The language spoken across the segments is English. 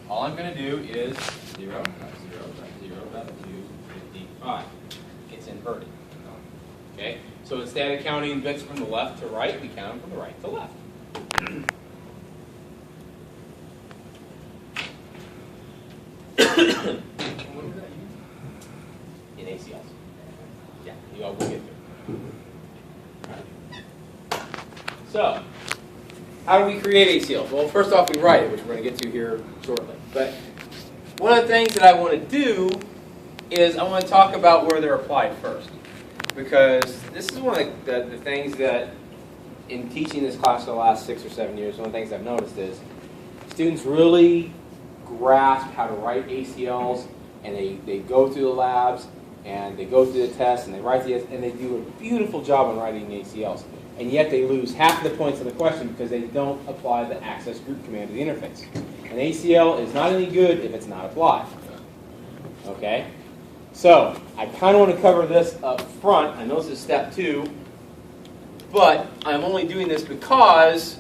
all I'm going to do is 0.0.0.255. It's inverted. Okay? So instead of counting bits from the left to right, we count them from the right to left. In ACLs. Yeah, you all will get there. So, how do we create ACLs? Well, first off, we write it, which we're going to get to here shortly. But one of the things that I want to do is I want to talk about where they're applied first. Because this is one of the things that, in teaching this class for the last 6 or 7 years, one of the things I've noticed is students really grasp how to write ACLs, and they go through the labs, and they go through the tests, and they write the and they do a beautiful job on writing the ACLs. And yet they lose half the points of the question because they don't apply the access group command to the interface. An ACL is not any good if it's not applied. Okay? So, I kind of want to cover this up front. I know this is step 2, but I'm only doing this because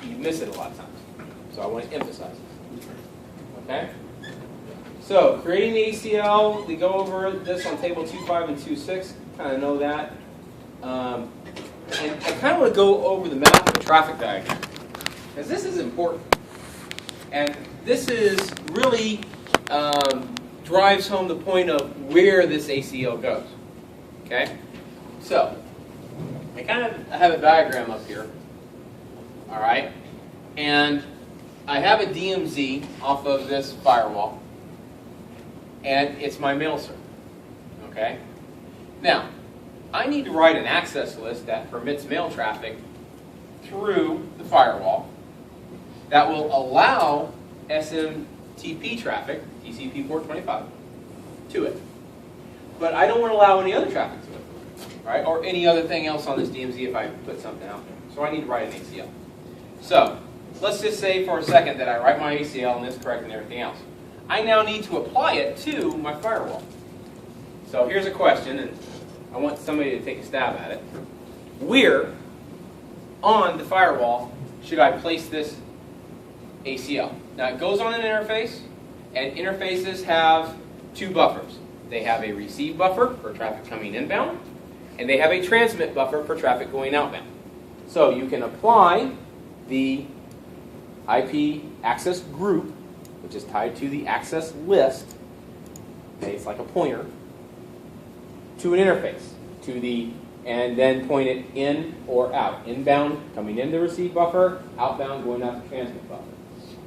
you miss it a lot of times. So I want to emphasize this. Okay? So, creating the ACL, we go over this on table 2.5 and 2.6. Kind of know that. And I kind of want to go over the map of the traffic diagram, because this is important. And this is really drives home the point of where this ACL goes. Okay? So, I have a diagram up here. All right? And I have a DMZ off of this firewall. And it's my mail server. Okay? Now, I need to write an access list that permits mail traffic through the firewall that will allow SMTP traffic, TCP port 25, to it. But I don't want to allow any other traffic to it, right? Or any other thing else on this DMZ if I put something out there. So I need to write an ACL. So let's just say for a second that I write my ACL and it's correct and everything else. I now need to apply it to my firewall. So here's a question, and I want somebody to take a stab at it. Where on the firewall should I place this ACL? Now it goes on an interface, and interfaces have 2 buffers. They have a receive buffer for traffic coming inbound, and they have a transmit buffer for traffic going outbound. So you can apply the IP access group, which is tied to the access list, okay, it's like a pointer, to an interface, and then point it in or out. Inbound coming in the receive buffer, outbound going out the transmit buffer.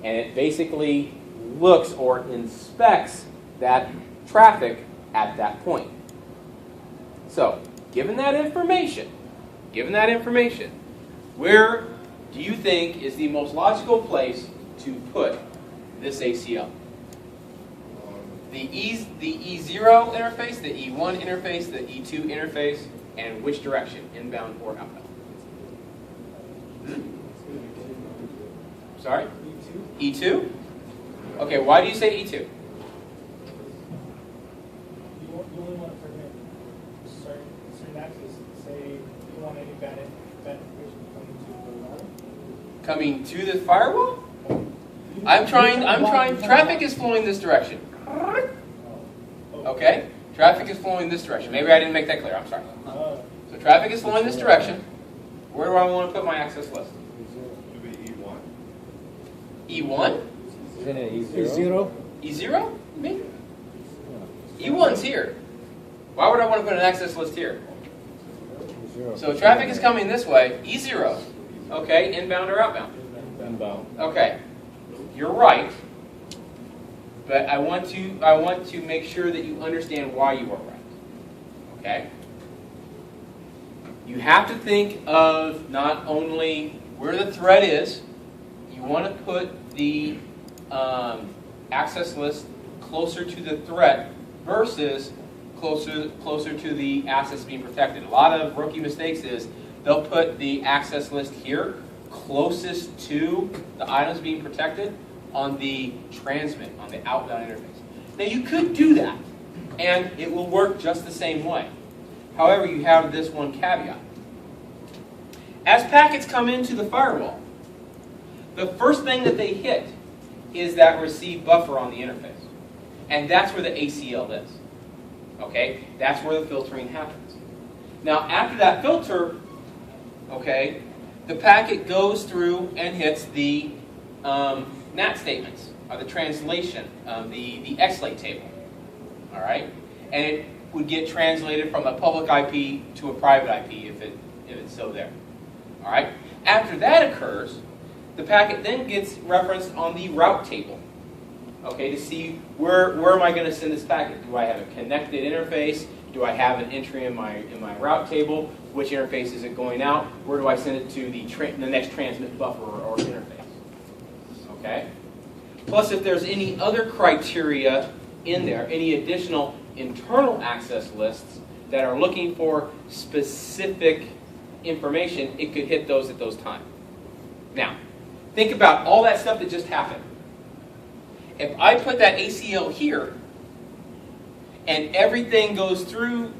And it basically looks or inspects that traffic at that point. So, given that information, where do you think is the most logical place to put this ACL? The E0 interface, the E1 interface, the E2 interface, and which direction, inbound or outbound? Sorry? E2? Okay, why do you say E2? You only want to permit certain access. Say you want any bad information Coming to the firewall? Traffic is flowing this direction. Okay? Traffic is flowing this direction. Maybe I didn't make that clear, I'm sorry. So traffic is flowing this direction. Where do I want to put my access list? Should be E1. E1? Isn't it E0? E0? Me? E1's here. Why would I want to put an access list here? So traffic is coming this way, E0. Okay, inbound or outbound? Inbound. Okay, you're right. But I want to make sure that you understand why you are right. Okay? You have to think of not only where the thread is, you want to put the access list closer to the threat versus closer to the assets being protected. A lot of rookie mistakes is they'll put the access list here closest to the items being protected on the transmit, on the outbound interface. Now you could do that, and it will work just the same way. However, you have this one caveat. As packets come into the firewall, the first thing that they hit is that receive buffer on the interface. And that's where the ACL is. Okay? That's where the filtering happens. Now, after that filter, okay, the packet goes through and hits the NAT statements, or the translation, the XLate table. All right? And it would get translated from a public IP to a private IP if it's still there. All right? After that occurs, the packet then gets referenced on the route table. Okay, to see where am I going to send this packet? Do I have a connected interface? Do I have an entry in my route table? Which interface is it going out? Where do I send it to the next transmit buffer or interface? Okay. Plus, if there's any other criteria in there, any additional internal access lists that are looking for specific information, it could hit those at those times. Now, think about all that stuff that just happened. If I put that ACL here, and everything goes through,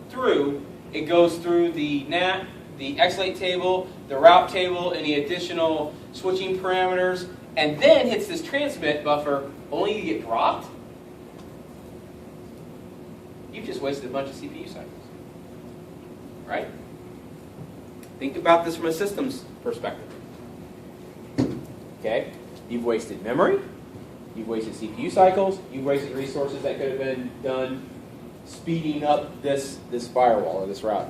it goes through the NAT, the XLate table, the route table, any additional switching parameters, and then hits this transmit buffer only to get dropped, you've just wasted a bunch of CPU cycles. Right? Think about this from a systems perspective. Okay? You've wasted memory. You've wasted CPU cycles. You've wasted resources that could have been done speeding up this firewall or this route.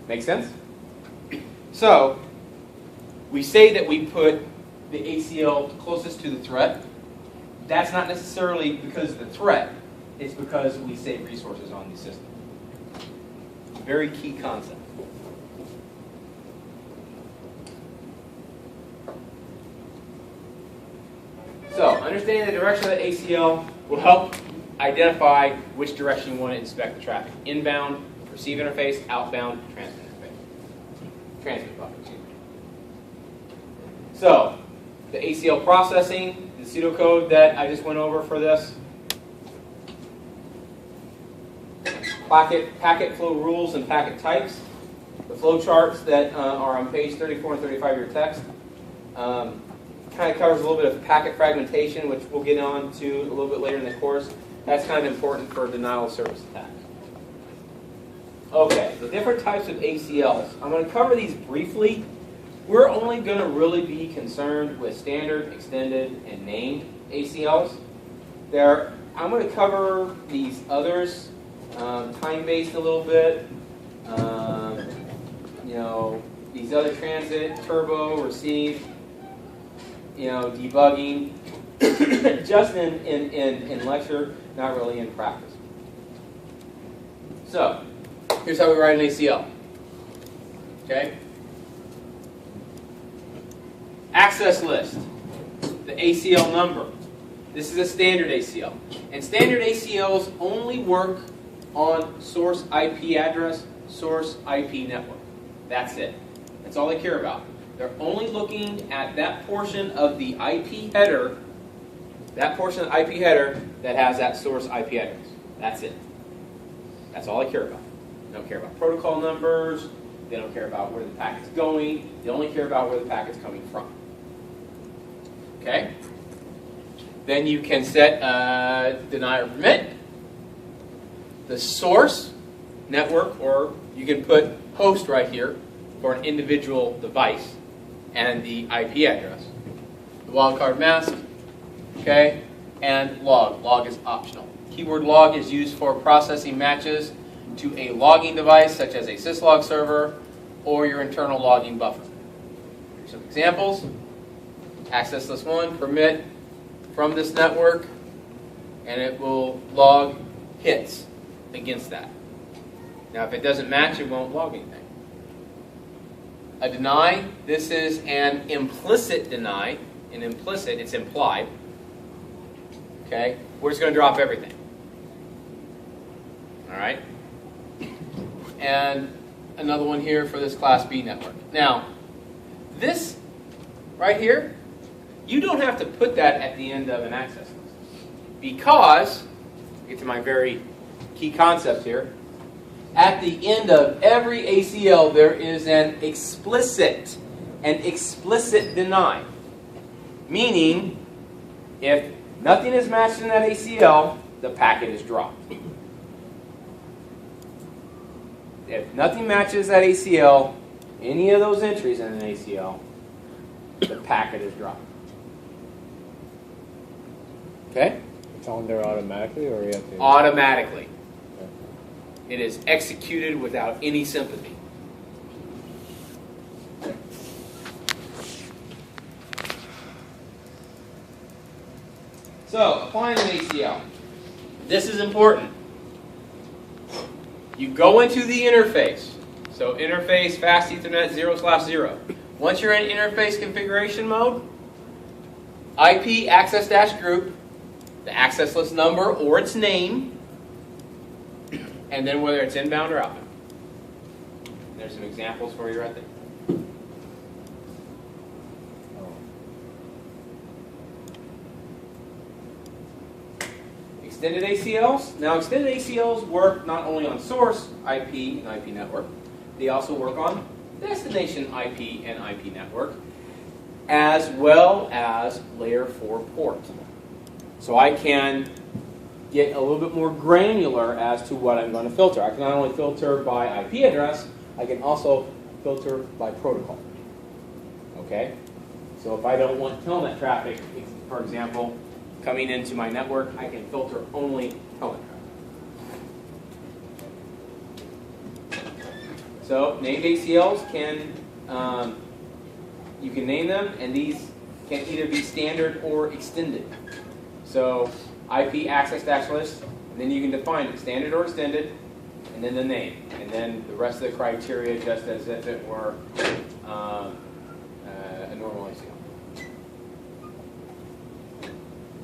Make sense? So, we say that we put the ACL closest to the threat. That's not necessarily because of the threat. It's because we save resources on the system. Very key concept. So, understanding the direction of the ACL will help identify which direction you want to inspect the traffic. Inbound, receive interface, outbound, transmit interface. Transmit buffer, excuse me. So, the ACL processing, the pseudocode that I just went over for this. Packet flow rules and packet types. The flow charts that are on page 34 and 35 of your text. Kind of covers a little bit of packet fragmentation, which we'll get on to a little bit later in the course. That's kind of important for denial of service attacks. Okay, the different types of ACLs. I'm going to cover these briefly. We're only going to really be concerned with standard, extended, and named ACLs. I'm going to cover these others, time-based a little bit. These other transit, turbo, receive, debugging, just in lecture, not really in practice. So, here's how we write an ACL. Okay? Access list, the ACL number. This is a standard ACL. And standard ACLs only work on source IP address, source IP network. That's it. That's all they care about. They're only looking at that portion of the IP header, that has that source IP address. That's it. That's all they care about. They don't care about protocol numbers. They don't care about where the packet's going. They only care about where the packet's coming from. Okay? Then you can set deny or permit. The source network, or you can put host right here for an individual device and the IP address. The wildcard mask, okay, and log. Log is optional. Keyword log is used for processing matches to a logging device such as a syslog server or your internal logging buffer. Here's some examples. Access list 1, permit from this network, and it will log hits against that. Now if it doesn't match, it won't log anything. A deny, this is an implicit deny. An implicit, it's implied. Okay? We're just going to drop everything. Alright? And another one here for this Class B network. Now, this right here, you don't have to put that at the end of an access list. Because, get to my very key concept here, at the end of every ACL there is an explicit deny. Meaning, if nothing is matched in that ACL, the packet is dropped. If nothing matches that ACL, any of those entries in an ACL, the packet is dropped. Okay? It's on there automatically, or you have to? Automatically. It is executed without any sympathy. So, applying an ACL. This is important. You go into the interface. So, interface fast Ethernet 0/0. Once you're in interface configuration mode, IP access dash group, the access list number or its name, and then whether it's inbound or outbound. There's some examples for you right there. Extended ACLs. Now, extended ACLs work not only on source IP and IP network, they also work on destination IP and IP network, as well as layer 4 port. So I can get a little bit more granular as to what I'm going to filter. I can not only filter by IP address, I can also filter by protocol. Okay? So if I don't want telnet traffic, for example, coming into my network, I can filter only telnet traffic. So named ACLs can, you can name them, and these can either be standard or extended. So IP access dash list, and then you can define it, standard or extended, and then the name, and then the rest of the criteria just as if it were a normal ACL.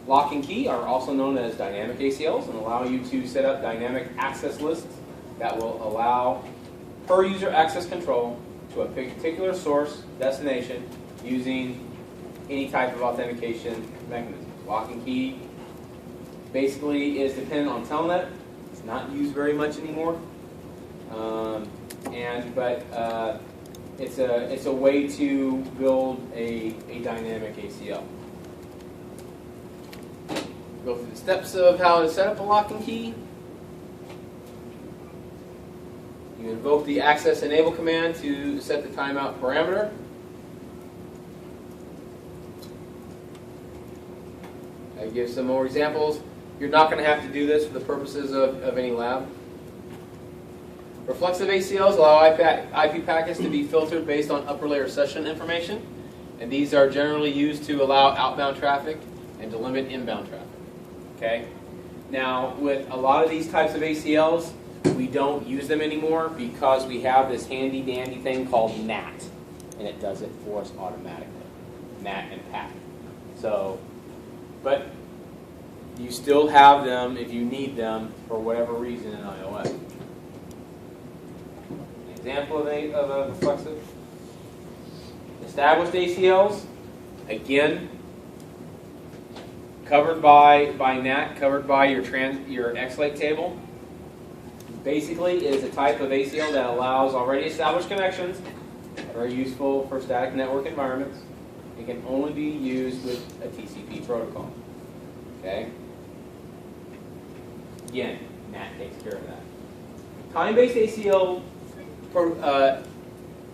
Lock and key are also known as dynamic ACLs and allow you to set up dynamic access lists that will allow per user access control to a particular source destination using any type of authentication mechanism. Lock and key basically is dependent on telnet. It's not used very much anymore, but it's a way to build a dynamic ACL. Go through the steps of how to set up a lock and key. You invoke the access enable command to set the timeout parameter. I give some more examples. You're not going to have to do this for the purposes of any lab. Reflexive ACLs allow IP packets to be filtered based on upper layer session information, and these are generally used to allow outbound traffic and to limit inbound traffic. Okay? Now, with a lot of these types of ACLs, we don't use them anymore because we have this handy dandy thing called NAT, and it does it for us automatically. NAT and PAC. So, but you still have them if you need them for whatever reason in iOS. An example of a reflexive. Established ACLs, again, covered by NAT, covered by your XLake table. Basically, it is a type of ACL that allows already established connections that are useful for static network environments. It can only be used with a TCP protocol. Okay? Again, NAT takes care of that. Time-based ACL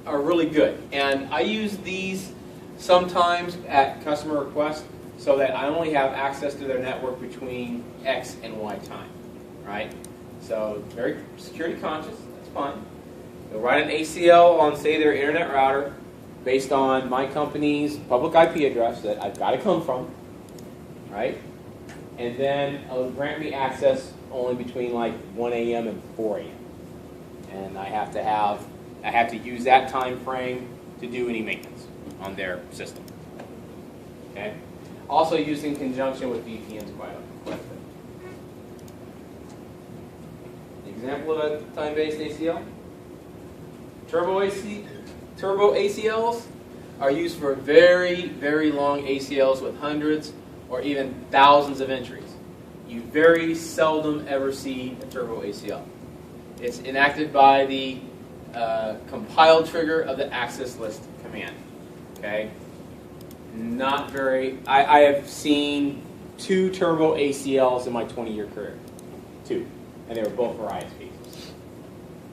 are really good, and I use these sometimes at customer request so that I only have access to their network between X and Y time, right? So very security conscious, that's fine. They'll write an ACL on, say, their internet router based on my company's public IP address that I've got to come from, right? And then it'll grant me access only between like 1 a.m. and 4 a.m. And I have to use that time frame to do any maintenance on their system. Okay? Also used in conjunction with VPNs quite a bit. Example of a time-based ACL. Turbo ACLs are used for very, very long ACLs with hundreds or even thousands of entries. You very seldom ever see a turbo ACL. It's enacted by the compile trigger of the access list command. Okay? Not very. I have seen 2 turbo ACLs in my 20-year career. 2. And they were both for ISPs.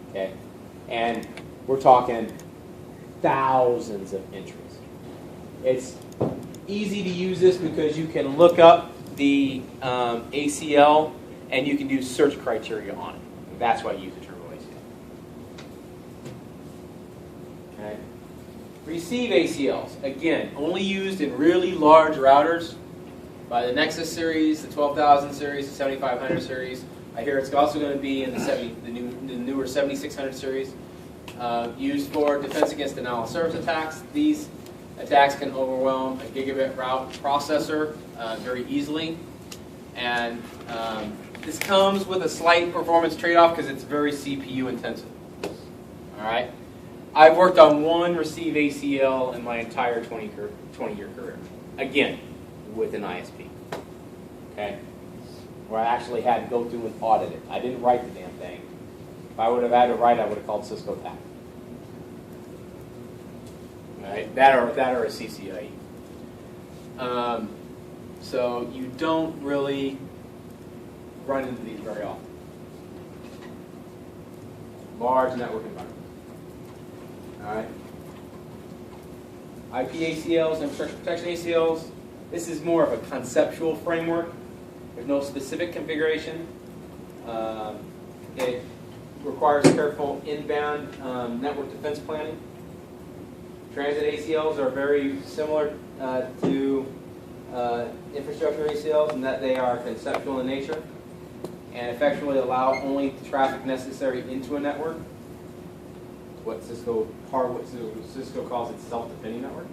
Okay? And we're talking thousands of entries. It's easy to use this because you can look up the ACL and you can do search criteria on it. That's why you use a turbo ACL. Okay? Receive ACLs, again, only used in really large routers by the Nexus series, the 12,000 series, the 7500 series. I hear it's also going to be in the newer 7600 series, used for defense against denial of service attacks. These attacks can overwhelm a gigabit route processor very easily, and this comes with a slight performance trade-off because it's very CPU intensive. All right, I've worked on 1 receive ACL in my entire 20-year career. Again, with an ISP. Okay, where I actually had to go through and audit it. I didn't write the damn thing. If I would have had to write, I would have called Cisco TAC. Right? That or a CCIE. So you don't really run into these very often. Large network environments. All right. IP ACLs, infrastructure protection ACLs. This is more of a conceptual framework. There's no specific configuration. It requires careful inbound network defense planning. Transit ACLs are very similar to infrastructure ACLs in that they are conceptual in nature and effectively allow only the traffic necessary into a network. What Cisco calls its self-defending network.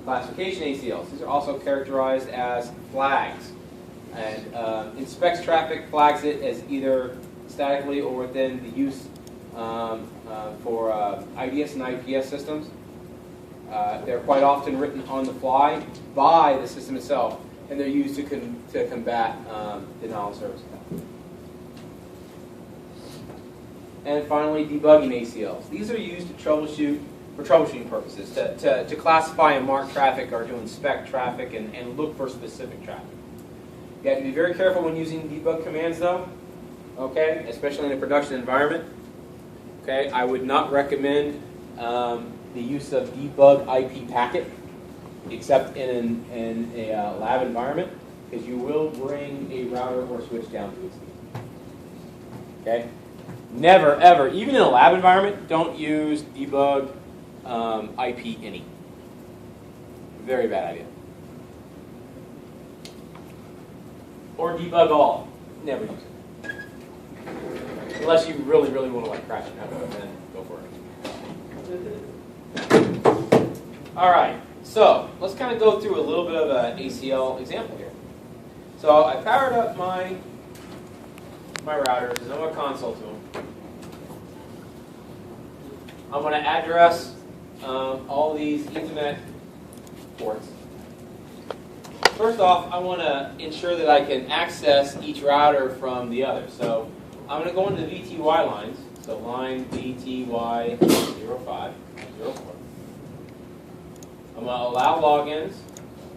Classification ACLs. These are also characterized as flags, and inspects traffic, flags it as either statically or within the use for IDS and IPS systems. They're quite often written on the fly by the system itself, and they're used to combat denial of service attacks. And finally, debugging ACLs. These are used to troubleshoot for troubleshooting purposes, to classify and mark traffic or to inspect traffic and look for specific traffic. You have to be very careful when using debug commands, though. Okay, especially in a production environment. Okay, I would not recommend the use of debug IP packet, except in a lab environment, because you will bring a router or switch down to its knees. Okay, never ever, even in a lab environment, don't use debug IP any. Very bad idea. Or debug all. Never use it. Unless you really, really want to crash it out, then go for it. All right, so let's kind of go through a little bit of an ACL example here. So I powered up my routers, and I'm going to console to them. I'm going to address all these Ethernet ports. First off, I want to ensure that I can access each router from the other. So I'm going to go into the VTY lines. So line VTY05, 04. I'm going to allow logins.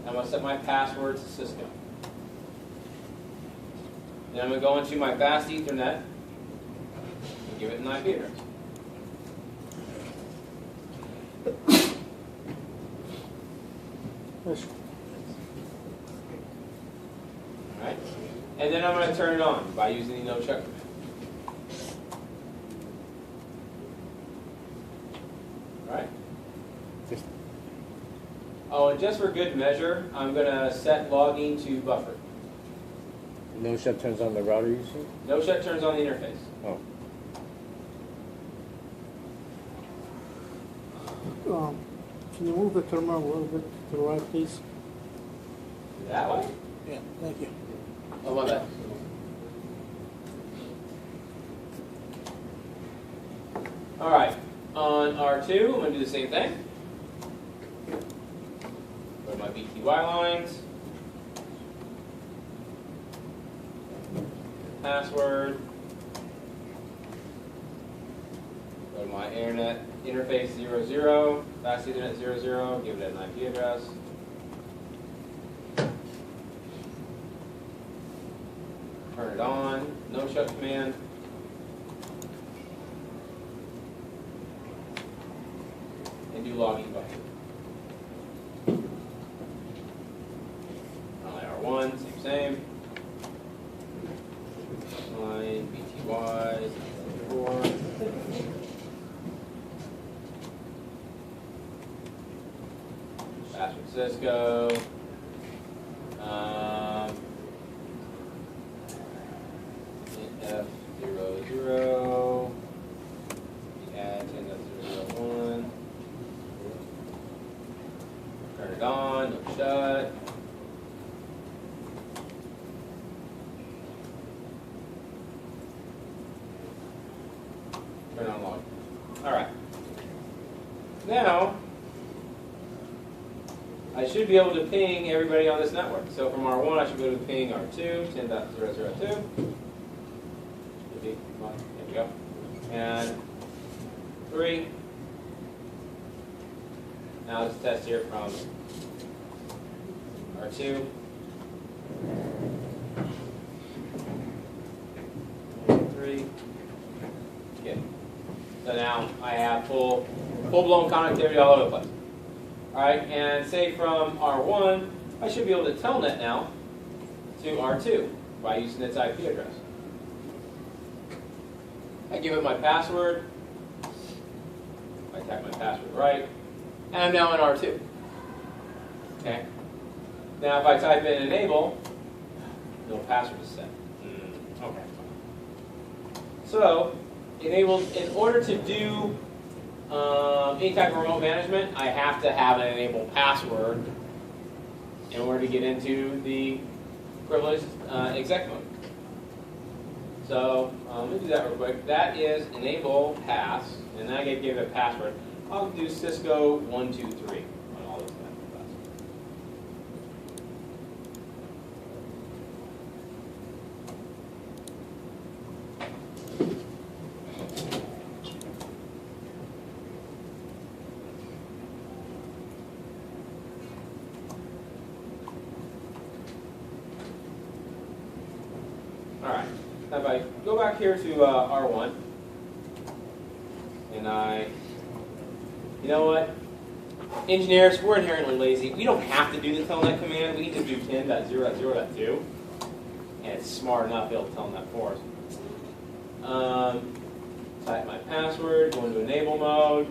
I'm going to set my password to Cisco. Then I'm going to go into my fast Ethernet and give it an IP address. Alright, and then I'm going to turn it on by using the no check command. Alright. Oh, and just for good measure, I'm going to set logging to buffer. No shut turns on the router you see? No shut turns on the interface. Oh. Can you move the terminal a little bit to the right, please? That way? Yeah, thank you. Oh, my bad. All right, on R2, I'm going to do the same thing. Go to my VTY lines. Password. Go to my internet interface 00, fast Ethernet 00, give it an IP address. turn it on, no shut command. And do logging button. R1, same. Line, BTY, 4. Password Cisco. F00. Add 10.0.1. Turn it on, no shut. Turn on log. All right. Now, I should be able to ping everybody on this network. So from R1, I should go to ping R2, 10.0.0.2. There we go. And 3. Now let's test here from R2. 3. Good. So now I have full-blown connectivity all over the place. All right, and say from R1, I should be able to telnet now to R2 by using its IP address. I give it my password. I type my password right, and I'm now in R2. Okay. Now if I type in enable, no password is set. Okay. So enabled, in order to do any type of remote management, I have to have an enable password in order to get into the privileged exec mode. So let me do that real quick. That is enable pass, and then I get to give it a password. I'll do Cisco 123 on all those passwords. All right. Now if I go back here to R1, and you know what? Engineers, we're inherently lazy. We don't have to do the telnet command. We can just do 10.0.0.2, and it's smart enough it'll telnet for us. Type my password, go into enable mode,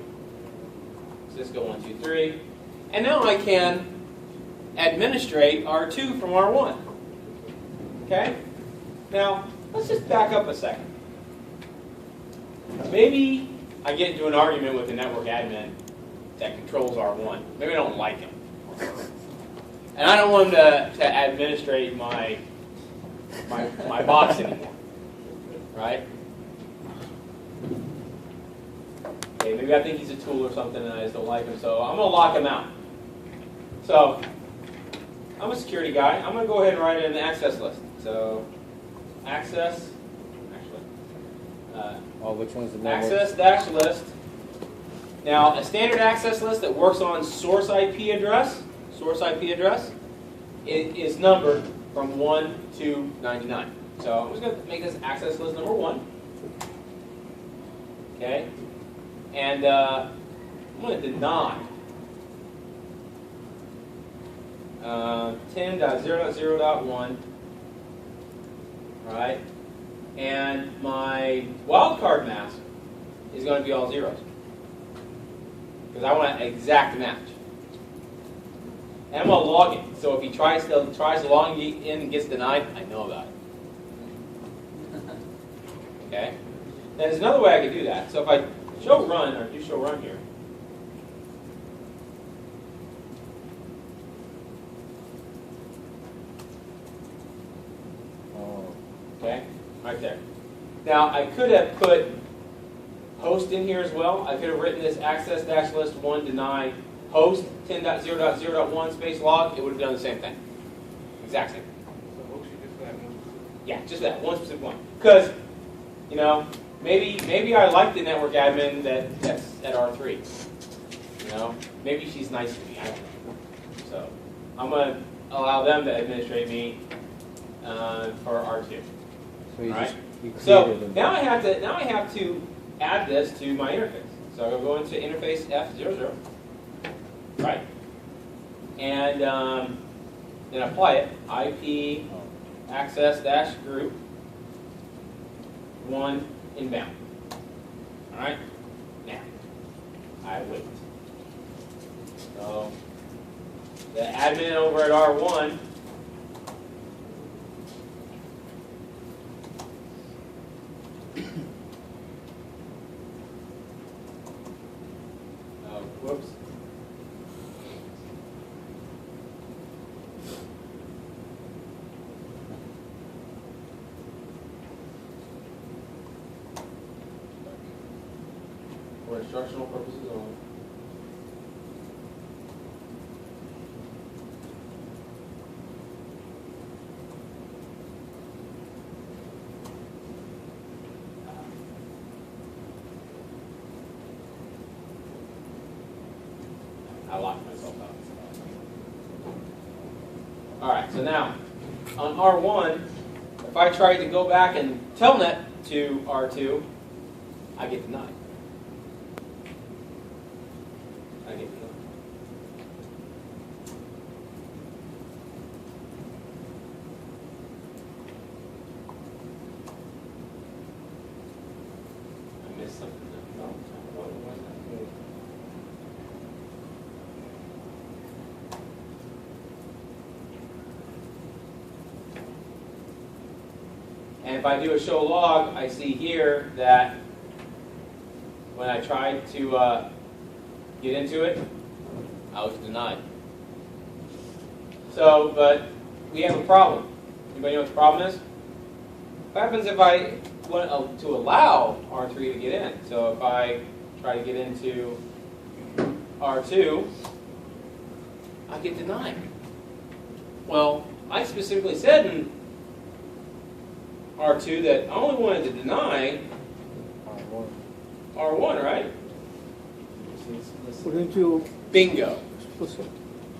Cisco 123, and now I can administrate R2 from R1. Okay? Now, let's just back up a second. Maybe I get into an argument with the network admin that controls R1. Maybe I don't like him. And I don't want him to administrate my box anymore. Right? Okay, maybe I think he's a tool or something and I just don't like him, so I'm going to lock him out. So, I'm a security guy. I'm going to go ahead and write in an access list. So, access, which one's the network? access dash list. Now, a standard access list that works on source IP address, it is numbered from 1 to 99. So I'm just going to make this access list number 1. Okay, and I'm going to deny 10.0.0.1. Right? And my wildcard mask is going to be all zeros. Because I want an exact match. And I'm going to log it. So if he tries to log in and gets denied, I know about it. Okay? Now there's another way I could do that. So if I show run, or do show run here, okay, right there. Now I could have put host in here as well. I could have written this access dash list 1 deny host 10.0.0.1 space log. It would have done the same thing. Exact same. So host you just that one? Yeah, just that one specific one. Because, you know, maybe I like the network admin that's at R3. You know, maybe she's nice to me. I don't know. So I'm going to allow them to administrate me for R2. So you Right. just, you So created them. now I have to add this to my interface. So I'll go into interface F00, right? And then apply it. IP access dash group 1 inbound. All right. Now I wait. So the admin over at R1. Whoops. For instructional purposes only. I locked myself out. All right, so now on R1, if I try to go back and telnet to R2, I get denied. I get denied. I missed something. No, what was that? And if I do a show log, I see here that when I tried to get into it, I was denied. So, but we have a problem. Anybody know what the problem is? What happens if I want to allow R3 to get in? So if I try to get into R2, I get denied. Well, I specifically said in R2 that I only wanted to deny R1, right? Wouldn't you Bingo. explicit?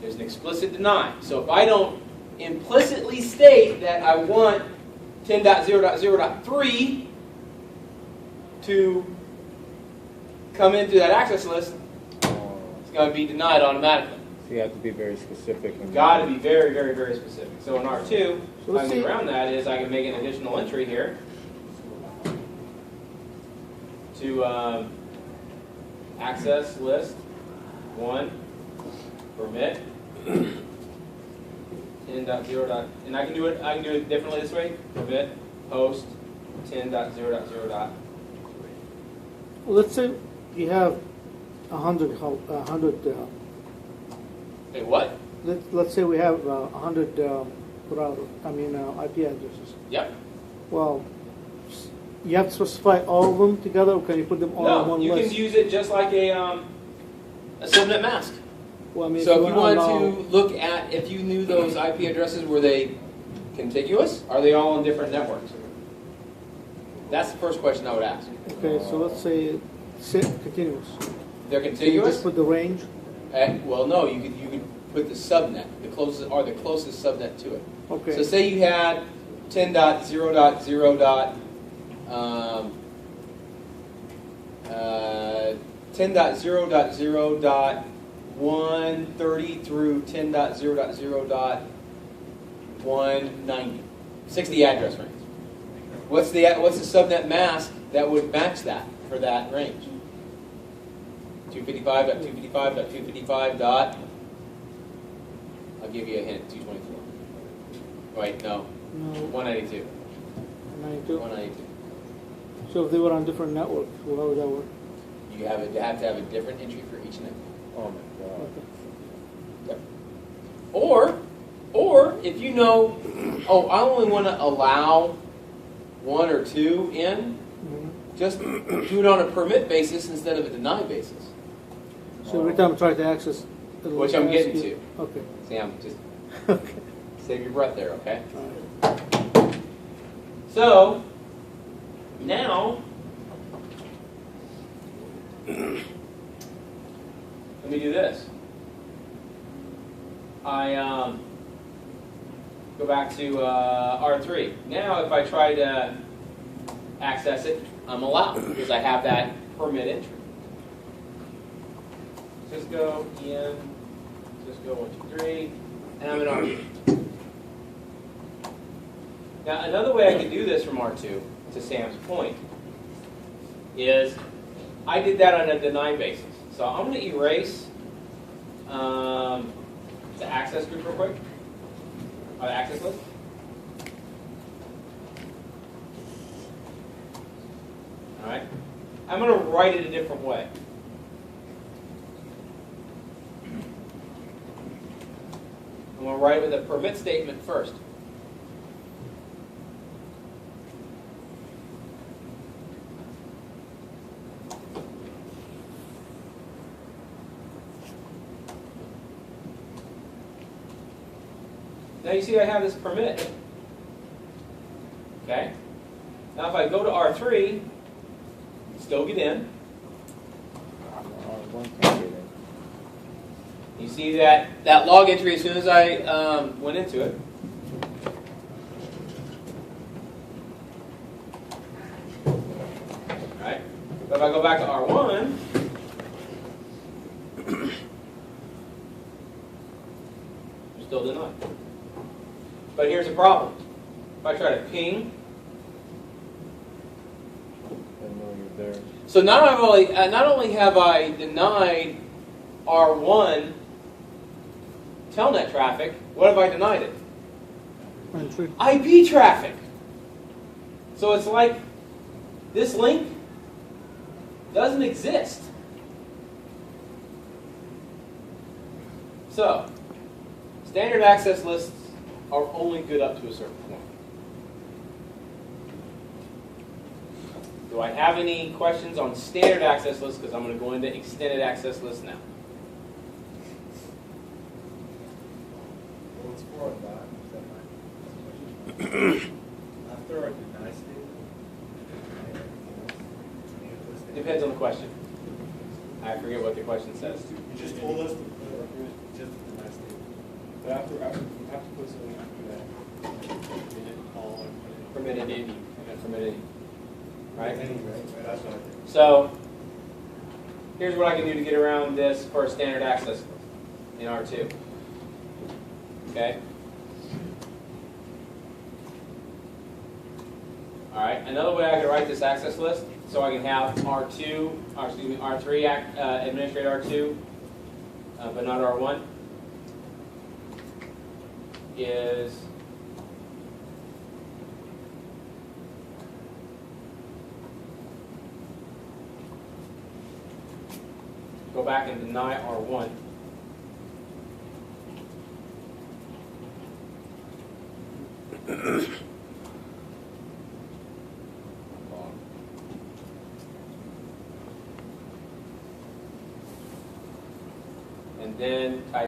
There's an explicit deny. So if I don't implicitly state that I want 10.0.0.3 to come into that access list, it's going to be denied automatically. So you have to be very specific. You've got to be very, very, very specific. So in R2, So if I let's can get see. around that is I can make an additional entry here to access list 1 permit 10.0. And I can do it differently this way. Permit host 10.0.0. Well, let's say you have 100. Hey, what? Let's say we have 100 IP addresses. Yep. Well, you have to specify all of them together, or can you put them all on No, one you list? can use it just like a subnet mask. Well, I mean, So if you wanted allow- to look at, if you knew those IP addresses, were they contiguous? Are they all on different networks? That's the first question I would ask. Okay, so let's say continuous. They're Can you contiguous? just put the range? Well, no, you could put the subnet, the closest subnet to it. Okay. So say you had 10.0.0. 10.0.0.130 through 10.0.0.190. 60 address range. What's the subnet mask that would match that for that range? 255.255.255 dot. I'll give you a hint. 224. Wait, no. No, 192. 92. 192. So if they were on different networks, well, how would that work? You have to have a different entry for each network. Oh my God. Okay. Yep. Or if you know, oh, I only want to allow 1 or 2 in, Mhm. just do it on a permit basis instead of a deny basis. So every time I try to access, it'll Which I'm ask getting you- to. Okay. Sam, just Okay. save your breath there, okay? All right. So now, let me do this. I go back to R3. Now, if I try to access it, I'm allowed because I have that permit entry. Cisco, EM, Cisco 123, and I'm in R2. Now, another way I could do this from R2, to Sam's point, is I did that on a deny basis. So I'm going to erase the access group real quick, or the access list. All right. I'm going to write it a different way. I'm going to write it with a permit statement first. Now you see I have this permit. Okay? Now if I go to R3, still get in. One can't get in. You see that log entry as soon as I went into it. Alright? But if I go back to R1, you're still denied. But here's the problem. If I try to ping, I know you're there. so not only have I denied R1 telnet traffic, what have I denied it? Entry. IP traffic. So it's like this link doesn't exist. So, standard access lists are only good up to a certain point. Do I have any questions on standard access lists? Because I'm going to go into extended access lists now. Well, it's for that. Is that right? After I deny statement. Depends on the question. I forget what the question says. You just told us to put just the deny statement. But after, you have to put something after that. Minute, call, and Permitted in, and permitted, right? Right, that's what I think. So, here's what I can do to get around this for a standard access list in R2. Okay? Alright, another way I could write this access list, so I can have R3 administrate R2, but not R1, is go back and deny R1. And then type